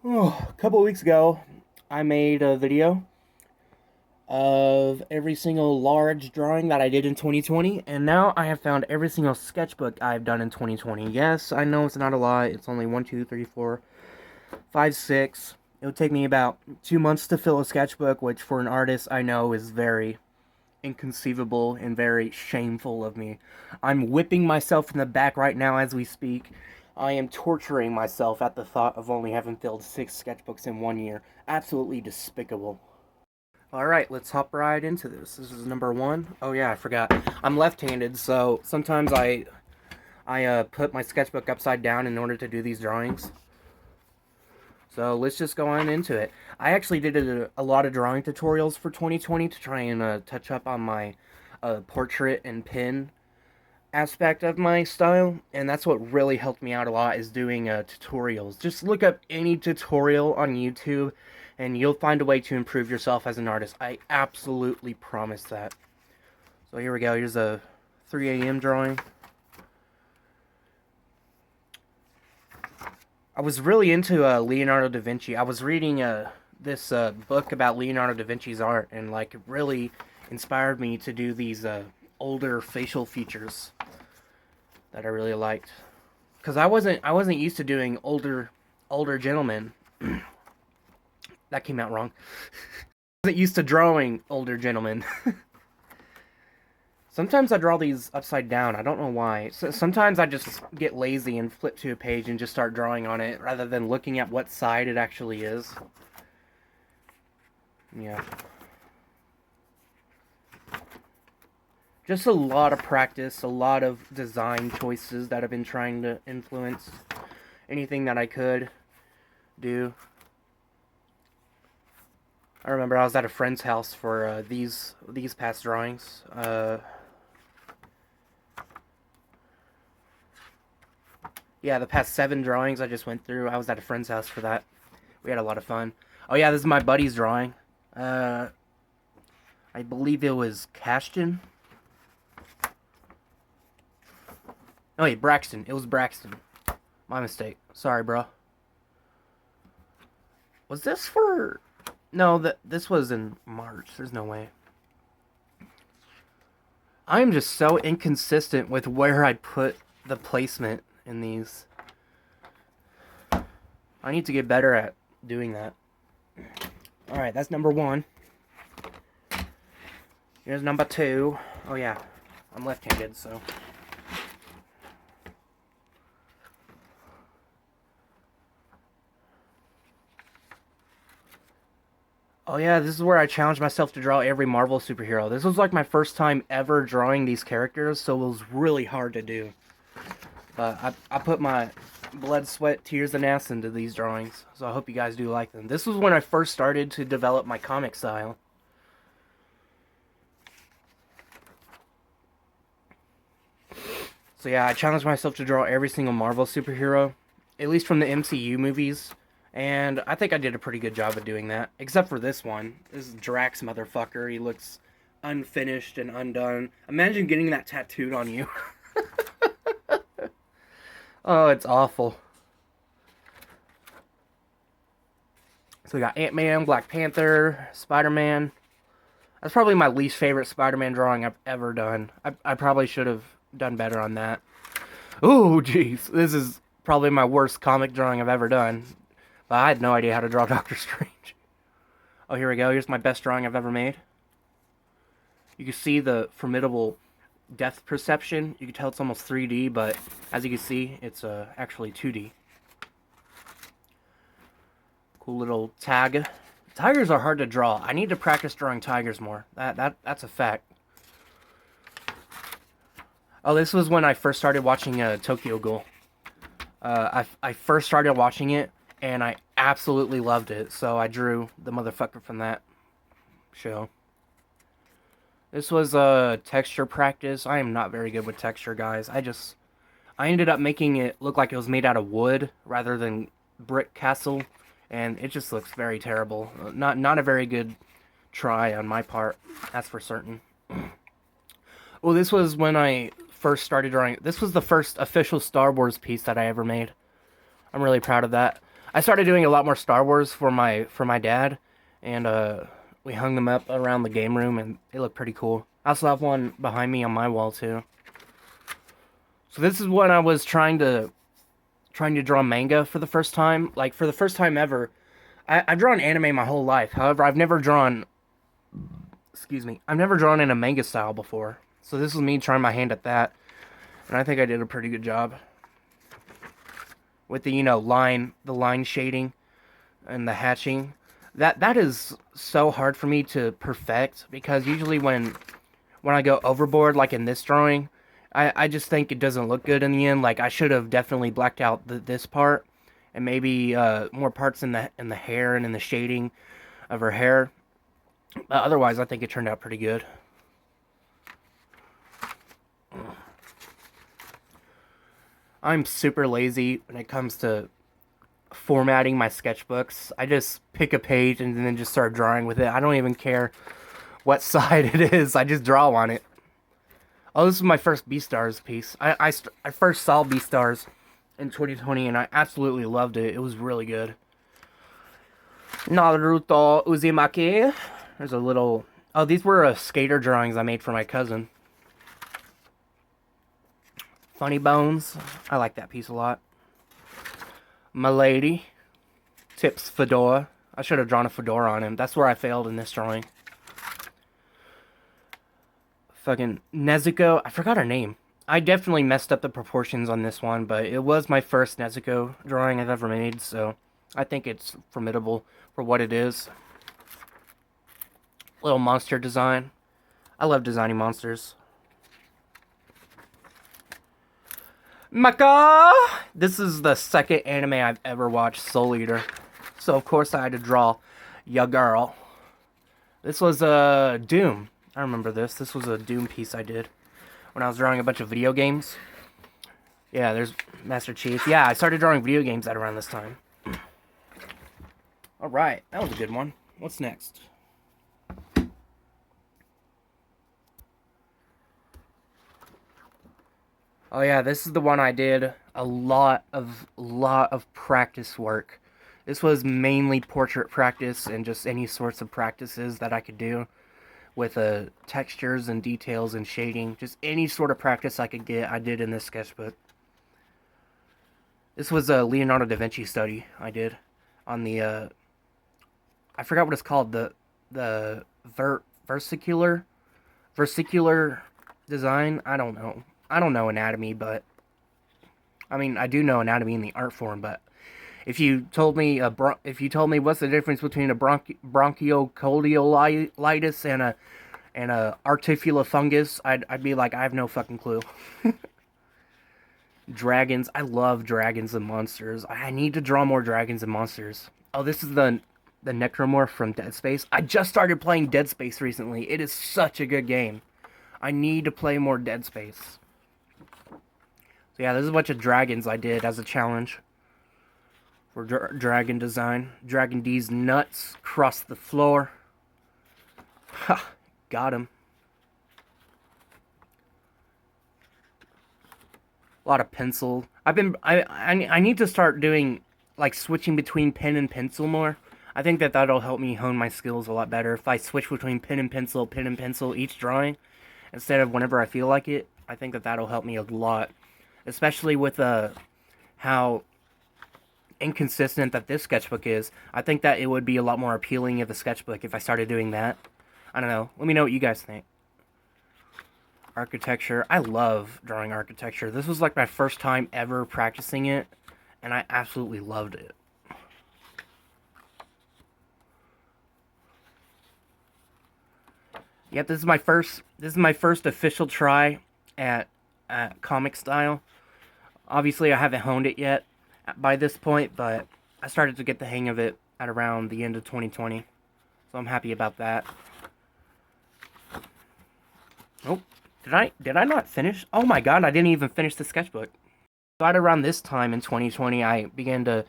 Oh, a couple of weeks ago, I made a video of every single large drawing that I did in 2020, and now I have found every single sketchbook I've done in 2020. Yes, I know it's not a lot. It's only 1, 2, 3, 4, 5, 6. It would take me about 2 months to fill a sketchbook, which for an artist I know is very inconceivable and very shameful of me. I'm whipping myself in the back right now as we speak. I am torturing myself at the thought of only having filled 6 sketchbooks in 1 year. Absolutely despicable. Alright, let's hop right into this. This is number 1. Oh yeah, I forgot. I'm left-handed, so sometimes I put my sketchbook upside down in order to do these drawings. So let's just go on into it. I actually did a lot of drawing tutorials for 2020 to try and touch up on my portrait and pen aspect of my style, and that's what really helped me out a lot, is doing tutorials. Just look up any tutorial on YouTube and you'll find a way to improve yourself as an artist. I absolutely promise that. So here we go. Here's a 3 a.m. drawing. I was really into Leonardo Da Vinci. I was reading this book about Leonardo Da Vinci's art, and like it really inspired me to do these older facial features that I really liked. Cause I wasn't used to doing older gentlemen. That came out wrong. I wasn't used to drawing older gentlemen. Sometimes I draw these upside down. I don't know why. So sometimes I just get lazy and flip to a page and just start drawing on it rather than looking at what side it actually is. Yeah. Just a lot of practice, a lot of design choices that I've been trying to influence anything that I could do. I remember I was at a friend's house for these past drawings. Yeah, the past 7 drawings I just went through, I was at a friend's house for that. We had a lot of fun. Oh yeah, this is my buddy's drawing. I believe it was Cashton. Oh wait, Braxton. It was Braxton. My mistake. Sorry, bro. Was this for... No, this was in March. There's no way. I'm just so inconsistent with where I put the placement in these. I need to get better at doing that. Alright, that's number 1. Here's number 2. Oh yeah, I'm left-handed, so... Oh yeah, this is where I challenged myself to draw every Marvel superhero. This was like my first time ever drawing these characters, so it was really hard to do. But I put my blood, sweat, tears, and ass into these drawings, so I hope you guys do like them. This was when I first started to develop my comic style. So yeah, I challenged myself to draw every single Marvel superhero, at least from the MCU movies. And I think I did a pretty good job of doing that. Except for this one. This is Drax motherfucker. He looks unfinished and undone. Imagine getting that tattooed on you. Oh, it's awful. So we got Ant-Man, Black Panther, Spider-Man. That's probably my least favorite Spider-Man drawing I've ever done. I probably should have done better on that. Oh, jeez. This is probably my worst comic drawing I've ever done. But I had no idea how to draw Doctor Strange. Oh, here we go. Here's my best drawing I've ever made. You can see the formidable depth perception. You can tell it's almost 3D, but as you can see, it's actually 2D. Cool little tag. Tigers are hard to draw. I need to practice drawing tigers more. That's a fact. Oh, this was when I first started watching Tokyo Ghoul. I first started watching it, and I absolutely loved it, so I drew the motherfucker from that show. This was texture practice. I am not very good with texture, guys. I ended up making it look like it was made out of wood rather than brick castle, and it just looks very terrible. Not a very good try on my part, that's for certain. Well, this was when I first started drawing. This was the first official Star Wars piece that I ever made. I'm really proud of that. I started doing a lot more Star Wars for my dad, and we hung them up around the game room, and they look pretty cool. I also have one behind me on my wall too. So this is when I was trying to draw manga for the first time, like for the first time ever. I've drawn anime my whole life. However, I've never drawn, excuse me, I've never drawn in a manga style before. So this is me trying my hand at that, and I think I did a pretty good job with the the line shading and the hatching. That is so hard for me to perfect because usually when I go overboard, like in this drawing, I just think it doesn't look good in the end. Like I should have definitely blacked out this part and maybe more parts in the hair and in the shading of her hair. But otherwise, I think it turned out pretty good. I'm super lazy when it comes to formatting my sketchbooks. I just pick a page and then just start drawing with it. I don't even care what side it is. I just draw on it. Oh, this is my first Beastars piece. I first saw Beastars in 2020, and I absolutely loved it. It was really good. Naruto Uzumaki. There's a little... Oh, these were skater drawings I made for my cousin. Funny Bones. I like that piece a lot. My Lady. Tips Fedora. I should have drawn a fedora on him. That's where I failed in this drawing. Fucking Nezuko. I forgot her name. I definitely messed up the proportions on this one, but it was my first Nezuko drawing I've ever made, so I think it's formidable for what it is. Little monster design. I love designing monsters. Maka! This is the second anime I've ever watched, Soul Eater. So of course I had to draw ya girl. This was Doom. I remember this. This was a Doom piece I did when I was drawing a bunch of video games. Yeah, there's Master Chief. Yeah, I started drawing video games at around this time. Alright, that was a good one. What's next? Oh yeah, this is the one I did a lot of practice work. This was mainly portrait practice and just any sorts of practices that I could do with textures and details and shading. Just any sort of practice I could get, I did in this sketchbook. This was a Leonardo Da Vinci study I did on the, I forgot what it's called, the versicular design. I don't know. I don't know anatomy, but I mean, I do know anatomy in the art form, but if you told me what's the difference between a bronchiolitis and a articular fungus, I'd be like, I have no fucking clue. Dragons, I love dragons and monsters. I need to draw more dragons and monsters. Oh, this is the necromorph from Dead Space. I just started playing Dead Space recently. It is such a good game. I need to play more Dead Space. So yeah, there's a bunch of dragons I did as a challenge for dragon design. Dragon D's nuts cross the floor. Ha! Got him. A lot of pencil. I need to start doing, like, switching between pen and pencil more. I think that'll help me hone my skills a lot better. If I switch between pen and pencil each drawing, instead of whenever I feel like it, I think that'll help me a lot. Especially with how inconsistent that this sketchbook is. I think that it would be a lot more appealing of a sketchbook if I started doing that. I don't know. Let me know what you guys think. Architecture. I love drawing architecture. This was like my first time ever practicing it, and I absolutely loved it. Yep, this is my first official try at comic style. Obviously, I haven't honed it yet by this point, but I started to get the hang of it at around the end of 2020. So I'm happy about that. Oh, did I not finish? Oh my god, I didn't even finish the sketchbook. Right around this time in 2020, I began to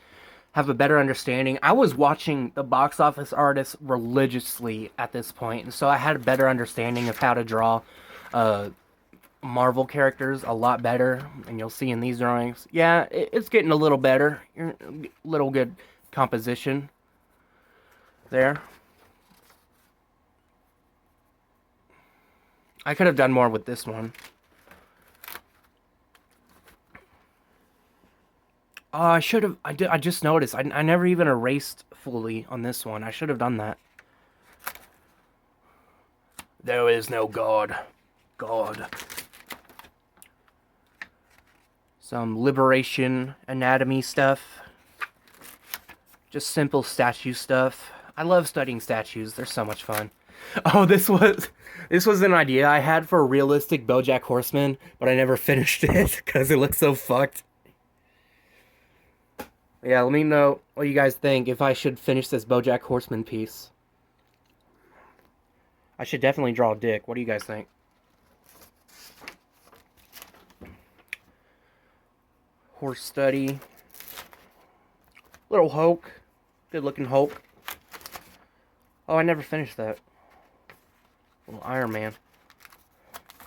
have a better understanding. I was watching the box office artists religiously at this point, and so I had a better understanding of how to draw Marvel characters a lot better, and you'll see in these drawings. Yeah, it's getting a little better. You're a little good composition there. I could have done more with this one. Oh, I should have. I just noticed. I never even erased fully on this one. I should have done that. There is no God. God. Some liberation anatomy stuff. Just simple statue stuff. I love studying statues. They're so much fun. Oh, this was an idea I had for a realistic BoJack Horseman, but I never finished it because it looks so fucked. Yeah, let me know what you guys think if I should finish this BoJack Horseman piece. I should definitely draw a dick. What do you guys think? Horse study. Little Hulk. Good looking Hulk. Oh, I never finished that. Little Iron Man.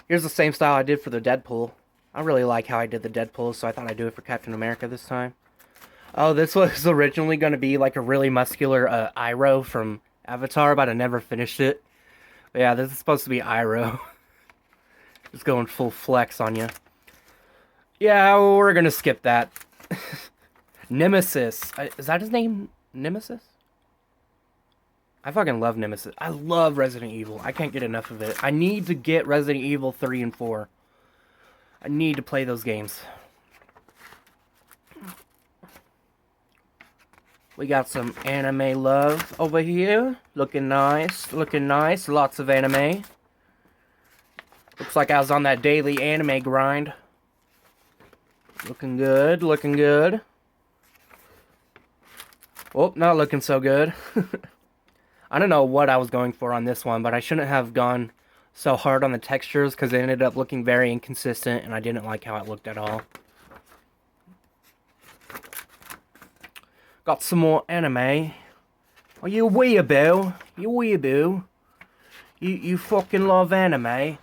Here's the same style I did for the Deadpool. I really like how I did the Deadpool, so I thought I'd do it for Captain America this time. Oh, this was originally going to be like a really muscular Iroh from Avatar, but I never finished it. But yeah, this is supposed to be Iroh. Just going full flex on you. Yeah, we're going to skip that. Nemesis. Is that his name? Nemesis? I fucking love Nemesis. I love Resident Evil. I can't get enough of it. I need to get Resident Evil 3 and 4. I need to play those games. We got some anime love over here. Looking nice. Looking nice. Lots of anime. Looks like I was on that daily anime grind. Looking good. Looking good. Oh, not looking so good. I don't know what I was going for on this one, but I shouldn't have gone so hard on the textures because it ended up looking very inconsistent and I didn't like how it looked at all. Got some more anime. Oh, you weeaboo. You weeaboo. You fucking love anime.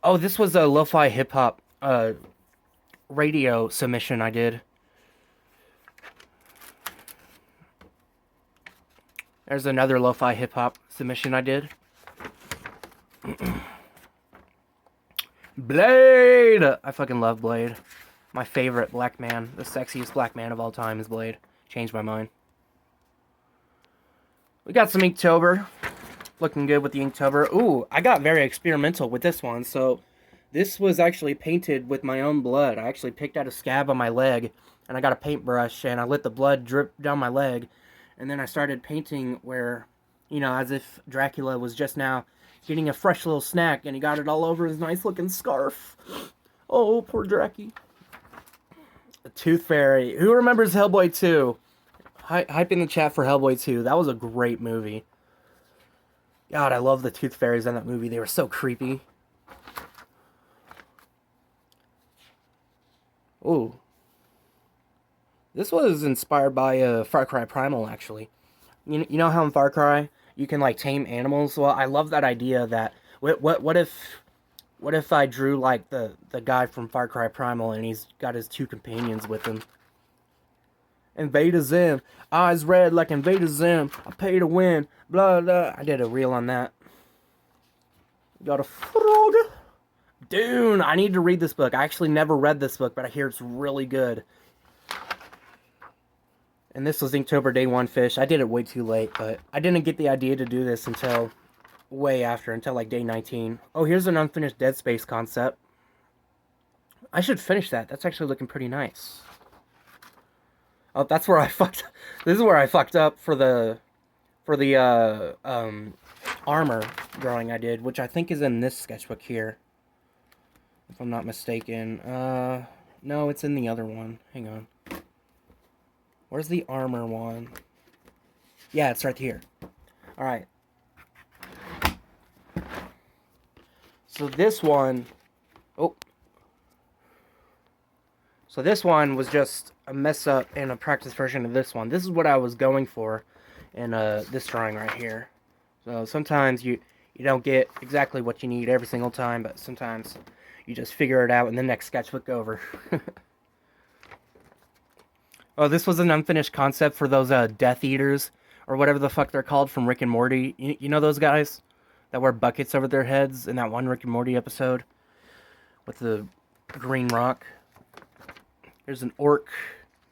Oh, this was a lo-fi hip-hop radio submission I did. There's another lo-fi hip-hop submission I did. Blade! I fucking love Blade. My favorite black man. The sexiest black man of all time is Blade. Changed my mind. We got some Inktober. Looking good with the Inktober. Ooh, I got very experimental with this one. So, this was actually painted with my own blood. I actually picked out a scab on my leg. And I got a paintbrush. And I let the blood drip down my leg. And then I started painting where, you know, as if Dracula was just now getting a fresh little snack. And he got it all over his nice looking scarf. Oh, poor Dracky. The Tooth Fairy. Who remembers Hellboy 2? Hype in the chat for Hellboy 2. That was a great movie. God, I love the Tooth Fairies in that movie. They were so creepy. Ooh. This was inspired by Far Cry Primal, actually. You know how in Far Cry you can like tame animals? Well, I love that idea that what if I drew like the guy from Far Cry Primal and he's got his two companions with him? Invader Zim, eyes red like Invader Zim. I pay to win. Blah blah. I did a reel on that. Got a frog. Dune. I need to read this book. I actually never read this book, but I hear it's really good. And this was Inktober Day 1 Fish. I did it way too late, but I didn't get the idea to do this until way after, until like day 19. Oh, here's an unfinished Dead Space concept. I should finish that. That's actually looking pretty nice. Oh, that's where I fucked. This is where I fucked up for the armor drawing I did, which I think is in this sketchbook here, if I'm not mistaken. No, it's in the other one. Hang on. Where's the armor one? Yeah, it's right here. All right. So this one, So this one was just a mess up in a practice version of this one. This is what I was going for in this drawing right here. So sometimes you don't get exactly what you need every single time, but sometimes you just figure it out in the next sketchbook over. Oh, this was an unfinished concept for those Death Eaters or whatever the fuck they're called from Rick and Morty. You know those guys that wear buckets over their heads in that one Rick and Morty episode with the green rock. There's an orc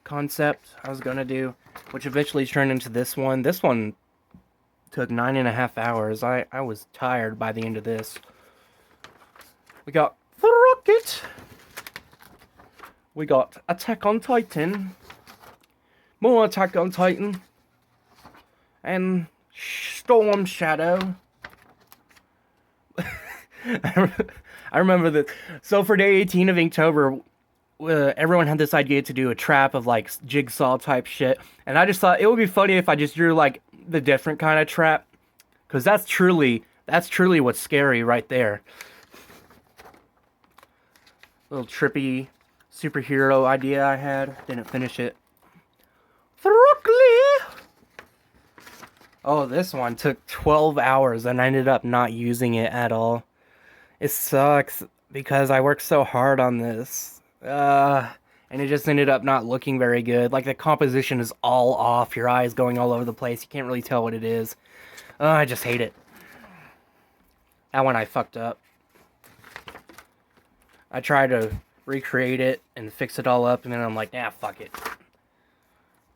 concept I was gonna do, which eventually turned into this one. This one took 9.5 hours. I was tired by the end of this. We got the Rocket. We got Attack on Titan. More Attack on Titan. And Storm Shadow. I remember this. So for day 18 of Inktober, everyone had this idea to do a trap of like jigsaw type shit. And I just thought it would be funny if I just drew like the different kind of trap. Because that's truly what's scary right there. Little trippy superhero idea I had. Didn't finish it. Broccoli! Oh, this one took 12 hours and I ended up not using it at all. It sucks because I worked so hard on this. And it just ended up not looking very good. Like the composition is all off. Your eyes going all over the place. You can't really tell what it is. I just hate it. That one I fucked up. I tried to recreate it and fix it all up, and then I'm like, nah, fuck it.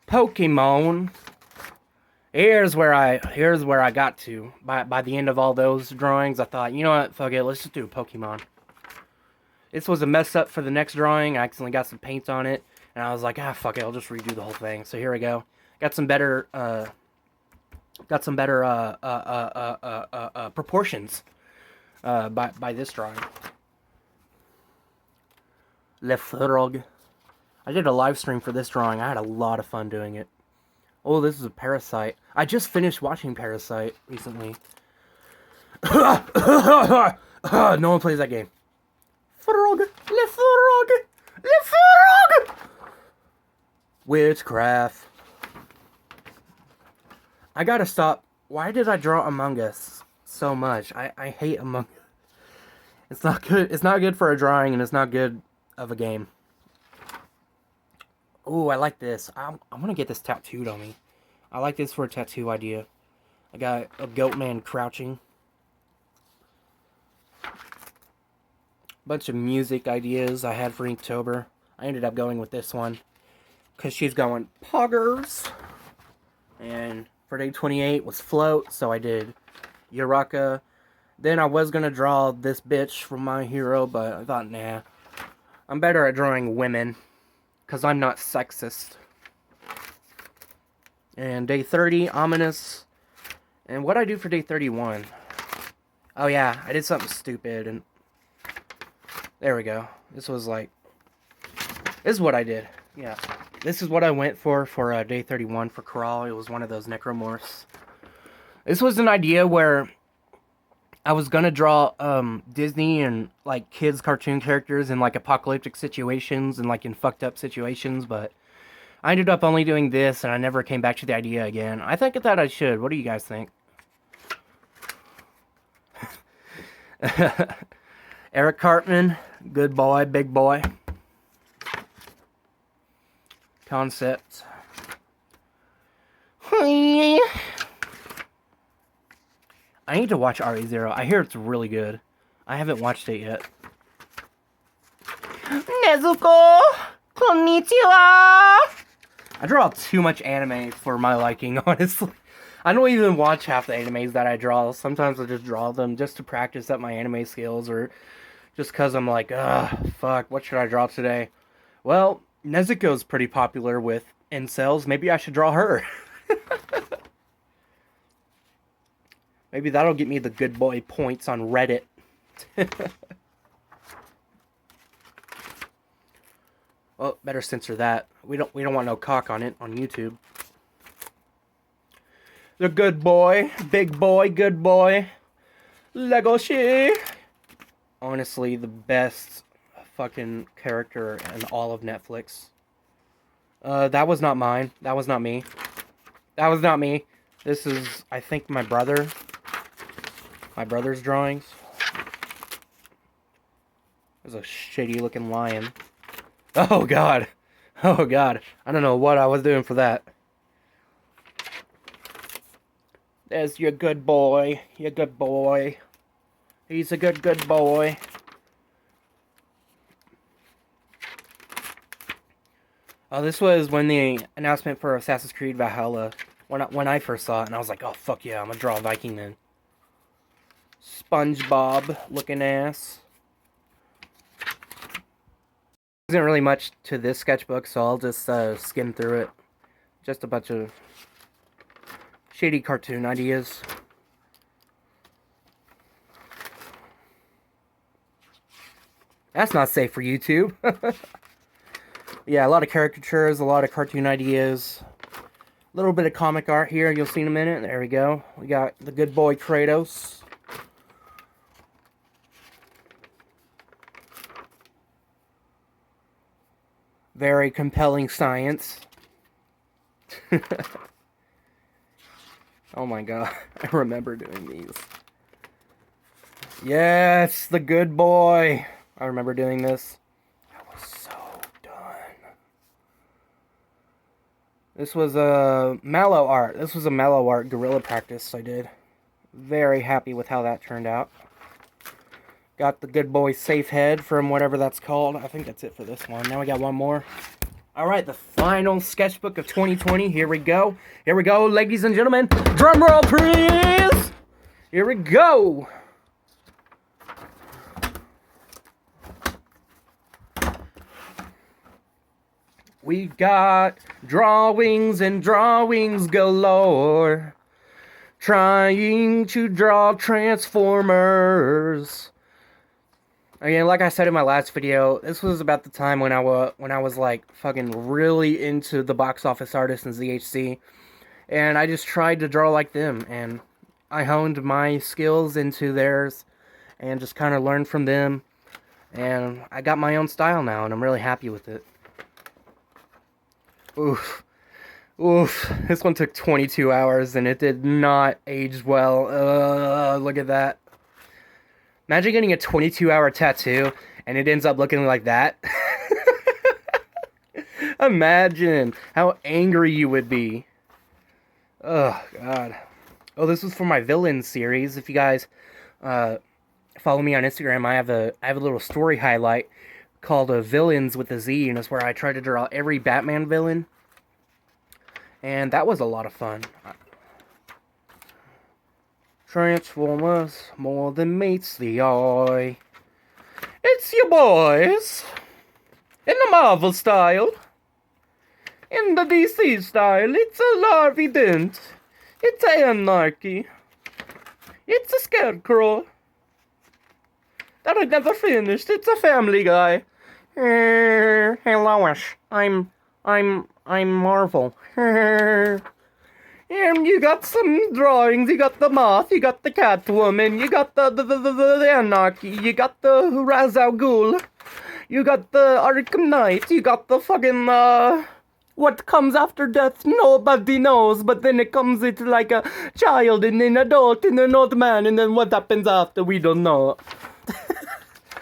Pokemon. Here's where I got to. By the end of all those drawings, I thought, you know what, fuck it, let's just do a Pokemon. This was a mess up for the next drawing. I accidentally got some paint on it, and I was like, fuck it, I'll just redo the whole thing. So here we go. Got some better proportions by this drawing. Le Frog. I did a live stream for this drawing. I had a lot of fun doing it. Oh, this is a Parasite. I just finished watching Parasite recently. No one plays that game. Frog. Le Frog. Le Frog. Witchcraft. I gotta stop. Why did I draw Among Us so much? I hate Among Us. It's not good. It's not good for a drawing, and it's not good of a game. Oh, I like this. I want to get this tattooed on me. I like this for a tattoo idea. I got a goat man crouching. Bunch of music ideas I had for Inktober. I ended up going with this one because she's going poggers. And for day 28 was Float, so I did Uraka. Then I was going to draw this bitch from My Hero, but I thought, nah. I'm better at drawing women, because I'm not sexist. And day 30, Ominous. And what I do for day 31? Oh yeah, I did something stupid, and there we go. This was like, this is what I did. Yeah, this is what I went for day 31 for Crawl. It was one of those necromorphs. This was an idea where I was gonna draw Disney and like kids cartoon characters in like apocalyptic situations and like in fucked up situations, but I ended up only doing this and I never came back to the idea again. I think that I should. What do you guys think? Eric Cartman, good boy, big boy. Concept. I need to watch RE0. I hear it's really good. I haven't watched it yet. Nezuko! Konnichiwa! I draw too much anime for my liking, honestly. I don't even watch half the animes that I draw. Sometimes I just draw them just to practice up my anime skills, or just because I'm like, fuck, what should I draw today? Well, Nezuko's pretty popular with incels. Maybe I should draw her. Maybe that'll get me the good boy points on Reddit. Oh, better censor that. We don't want no cock on it on YouTube. The good boy, big boy, good boy. Legoshi. Honestly, the best fucking character in all of Netflix. That was not mine. That was not me. That was not me. This is, I think, my brother. My brother's drawings. There's a shitty looking lion. Oh god. Oh god, I don't know what I was doing for that. There's your good boy. Your good boy. He's a good boy. Oh, this was when the announcement for Assassin's Creed Valhalla, when I first saw it, and I was like, oh, fuck yeah, I'm gonna draw a Viking then. SpongeBob looking ass. There isn't really much to this sketchbook, so I'll just skim through it. Just a bunch of shady cartoon ideas. That's not safe for YouTube. Yeah, a lot of caricatures, a lot of cartoon ideas. A little bit of comic art here, you'll see in a minute. There we go. We got the good boy Kratos. Very compelling science. Oh my god, I remember doing these. Yes, the good boy. I remember doing this. I was so done. This was a mallow art. This was a mallow art guerrilla practice I did. Very happy with how that turned out. Got the good boy safe head from whatever that's called. I think that's it for this one. Now we got one more. Alright, the final sketchbook of 2020. Here we go. Here we go, ladies and gentlemen. Drum roll, please! Here we go! We got drawings and drawings galore. Trying to draw Transformers. Again, like I said in my last video, this was about the time when I was like fucking really into the box office artists and ZHC, and I just tried to draw like them, and I honed my skills into theirs, and just kind of learned from them, and I got my own style now, and I'm really happy with it. Oof. Oof. This one took 22 hours, and it did not age well. Look at that. Imagine getting a 22-hour tattoo, and it ends up looking like that. Imagine how angry you would be. Oh, God. Oh, this was for my villain series. If you guys follow me on Instagram, I have a little story highlight called Villains with a Z, and it's where I try to draw every Batman villain. And that was a lot of fun. Transformers, more than meets the eye. It's your boys. In the Marvel style. In the DC style, it's a Larvey Dent. It's Anarchy. It's a Scarecrow. That I never finished. It's a Family Guy. Hey Lois, I'm Marvel. And you got some drawings, you got the Moth, you got the Catwoman, you got the Anarchy, you got the Ra's al Ghul, you got the Arkham Knight, you got the fucking, what comes after death, nobody knows, but then it comes into like a child, and an adult, and an old man, and then what happens after, we don't know.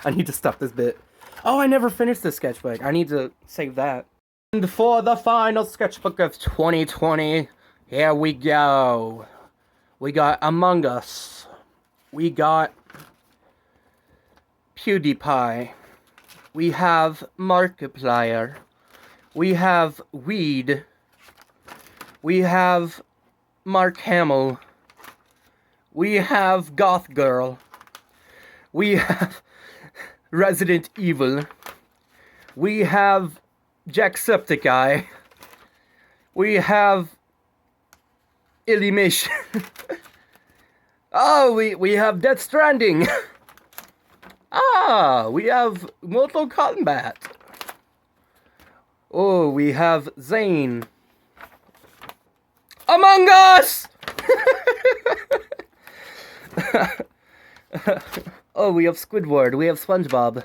I need to stop this bit. Oh, I never finished this sketchbook. I need to save that. And for the final sketchbook of 2020... here we go. We got Among Us. We got PewDiePie. We have Markiplier. We have Weed. We have Mark Hamill. We have Goth Girl. We have Resident Evil. We have Jacksepticeye. We have Illumination. Oh, we have Death Stranding. Ah, we have Mortal Kombat. Oh, we have Zane. Among Us! Oh, we have Squidward. We have SpongeBob.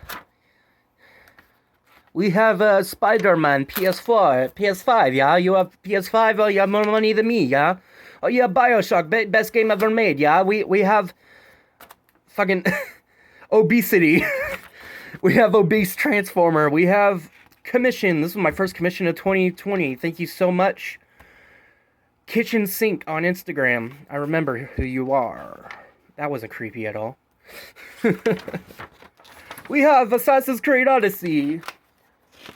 We have Spider-Man, PS4, PS5, yeah? You have PS5, oh, you have more money than me, yeah? Oh, yeah, BioShock, best game ever made, yeah? We have fucking obesity. We have obese Transformer. We have commission. This was my first commission of 2020. Thank you so much. Kitchen Sink on Instagram. I remember who you are. That wasn't creepy at all. We have Assassin's Creed Odyssey.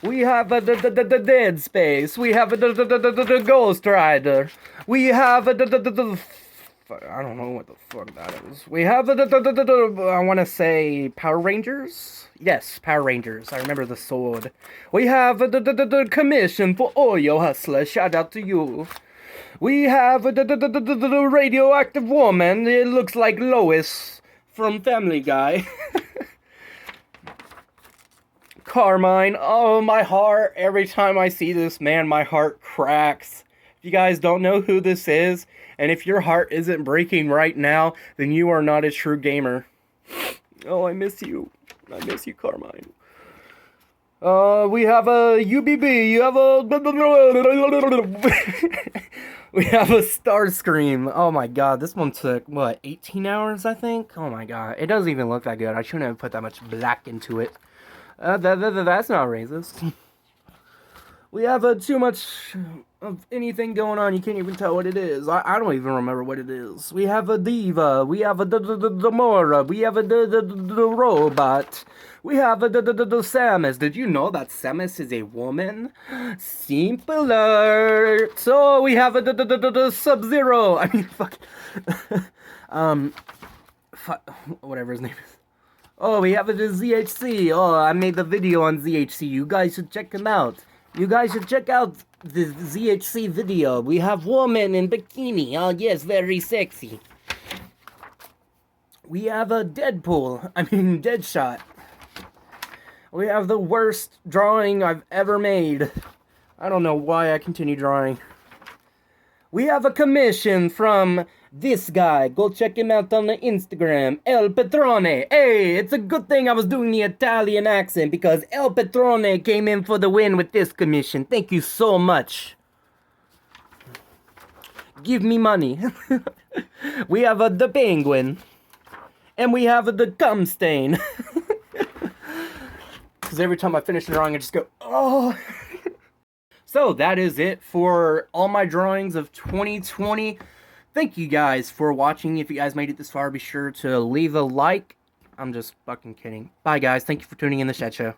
We have the Dead Space. We have the Ghost Rider. We have I don't know what the fuck that is. We have I want to say Power Rangers. Yes, Power Rangers. I remember the sword. We have the commission for Oyo Hustler. Shout out to you. We have the radioactive woman. It looks like Lois from Family Guy. Carmine. Oh, my heart. Every time I see this, man, my heart cracks. If you guys don't know who this is, and if your heart isn't breaking right now, then you are not a true gamer. Oh, I miss you. I miss you, Carmine. We have a UBB. You have a... We have a Starscream. Oh my god, this one took, what, 18 hours, I think? Oh my god, it doesn't even look that good. I shouldn't have put that much black into it. That's not racist. We have too much of anything going on. You can't even tell what it is. I don't even remember what it is. We have a diva. We have a the Mora. We have a the robot. We have a the Samus. Did you know that Samus is a woman? Simple alert. So we have a the Sub-Zero. I mean, fuck. Whatever his name is. Oh, we have a the ZHC. Oh, I made the video on ZHC. You guys should check him out. You guys should check out the ZHC video. We have woman in bikini. Oh, yes, very sexy. We have a Deadpool. I mean, Deadshot. We have the worst drawing I've ever made. I don't know why I continue drawing. We have a commission from this guy. Go check him out on the Instagram. El Petrone. Hey, it's a good thing I was doing the Italian accent because El Petrone came in for the win with this commission. Thank you so much. Give me money. We have the penguin. And we have the cum stain. Because every time I finish a drawing, I just go, oh. So that is it for all my drawings of 2020. Thank you guys for watching. If you guys made it this far, be sure to leave a like. I'm just fucking kidding. Bye guys. Thank you for tuning in the Shed Show.